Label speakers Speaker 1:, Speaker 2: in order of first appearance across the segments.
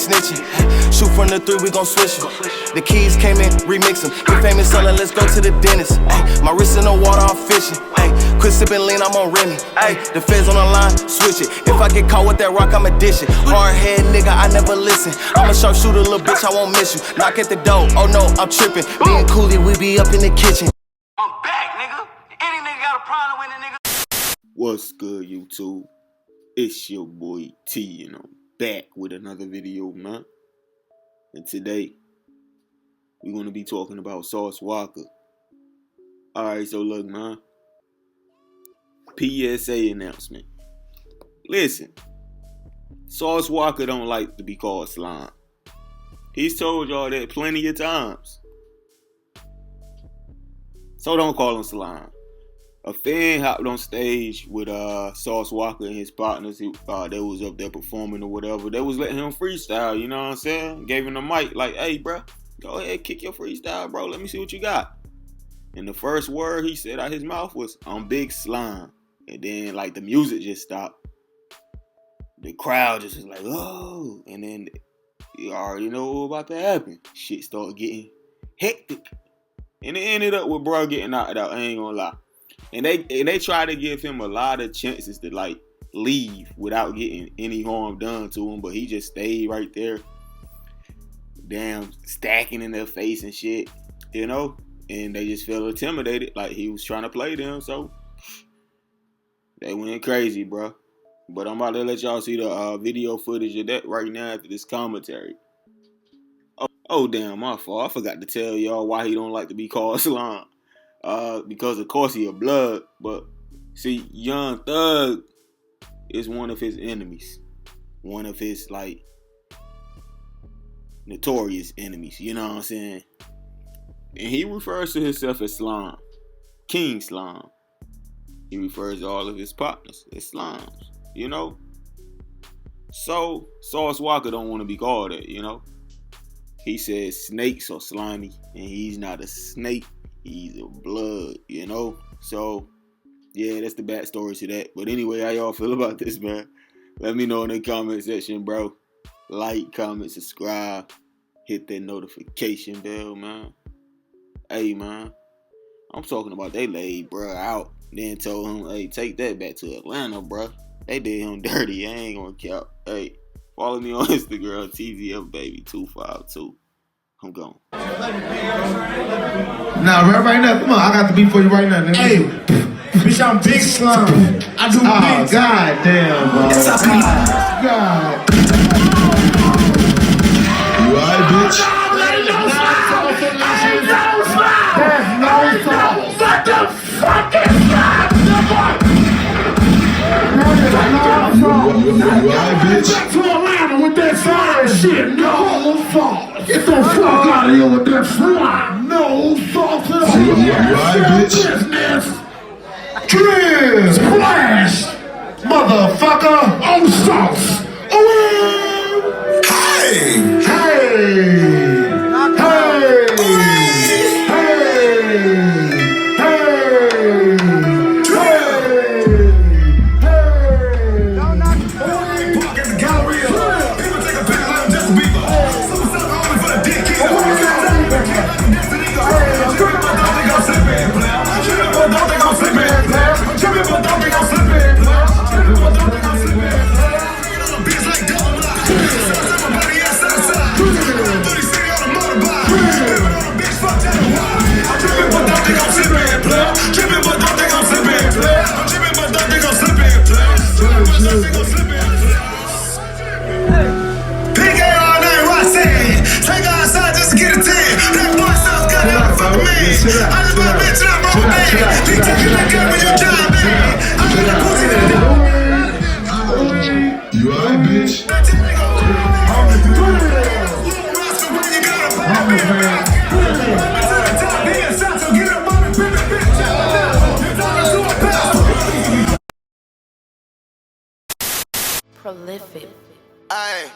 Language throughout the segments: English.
Speaker 1: snitching. Shoot from the 3, we gon' switch 'em. The keys came in, remix 'em. Get famous selling, let's go to the dentist. My wrist in the water, I'm fishing. Quit sipping lean, I'm on Remy. The feds on the line, switch it. If I get caught with that rock, I'm a dishing. Hard head nigga, I never listen. I'm a sharpshooter, little bitch, I won't miss you. Knock at the door, oh no, I'm tripping. Me and Cooley, we be up in the kitchen.
Speaker 2: I'm back, nigga. Any nigga got a problem with a nigga.
Speaker 3: What's good, YouTube? It's your boy T, and I'm back with another video, man. And today, we're gonna be talking about Sauce Walka. Alright, so look, man. PSA announcement. Listen, Sauce Walka don't like to be called slime. He's told y'all that plenty of times. So don't call him slime. A fan hopped on stage with Sauce Walka and his partners. They was up there performing or whatever. They was letting him freestyle, you know what I'm saying? Gave him the mic, like, hey, bro, go ahead, kick your freestyle, bro. Let me see what you got. And the first word he said out his mouth was, I'm big slime. And then, like, the music just stopped. The crowd just was like, oh. And then you already know what about to happen. Shit started getting hectic. And it ended up with bro getting knocked out, I ain't gonna lie. And they tried to give him a lot of chances to, like, leave without getting any harm done to him. But he just stayed right there. Damn, stacking in their face and shit, you know? And they just felt intimidated, like he was trying to play them, so they went crazy, bro. But I'm about to let y'all see the video footage of that right now after this commentary. Oh damn, my fault. I forgot to tell y'all why he don't like to be called slime. Because of course he a blood, but see, Young Thug is one of his enemies. One of his, like, notorious enemies, you know what I'm saying? And he refers to himself as Slime. King Slime. He refers to all of his partners as Slimes, you know? So, Sauce Walka don't want to be called that, you know? He says snakes are slimy, and he's not a snake. He's a blood, you know? So, yeah, that's the backstory to that. But anyway, how y'all feel about this, man? Let me know in the comment section, bro. Like, comment, subscribe. Hit that notification bell, man. Hey, man, I'm talking about they laid bruh out. Then told him, hey, take that back to Atlanta, bruh. They did him dirty. I ain't gonna count. Hey, follow me on Instagram, TSF252. I'm gone.
Speaker 4: Nah, right now, come on, I got the beat for you right now, nigga. Hey, bitch, I'm big slime. I do big. God damn, bro. Yes, God. You alright, bitch? What the fuck is that? Bitch. Back to Atlanta with that fire shit. No fault. Get the fuck out of here with that slime. No fault. Right, bitch. Drill. Splash. Motherfucker. On sauce. Hey. Hey. You alright, bitch?
Speaker 5: Prolific.
Speaker 1: Aye.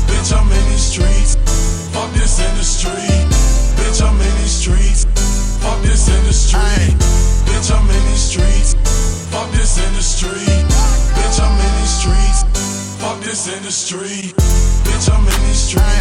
Speaker 6: Bitch, I'm in these streets. Fuck this industry. Bitch, I'm in these streets. Fuck this industry.
Speaker 1: Aye.
Speaker 6: Bitch, I'm in these streets. Fuck this industry. Bitch, I'm in these streets. Fuck this industry. Bitch, Bitch, I'm in these streets.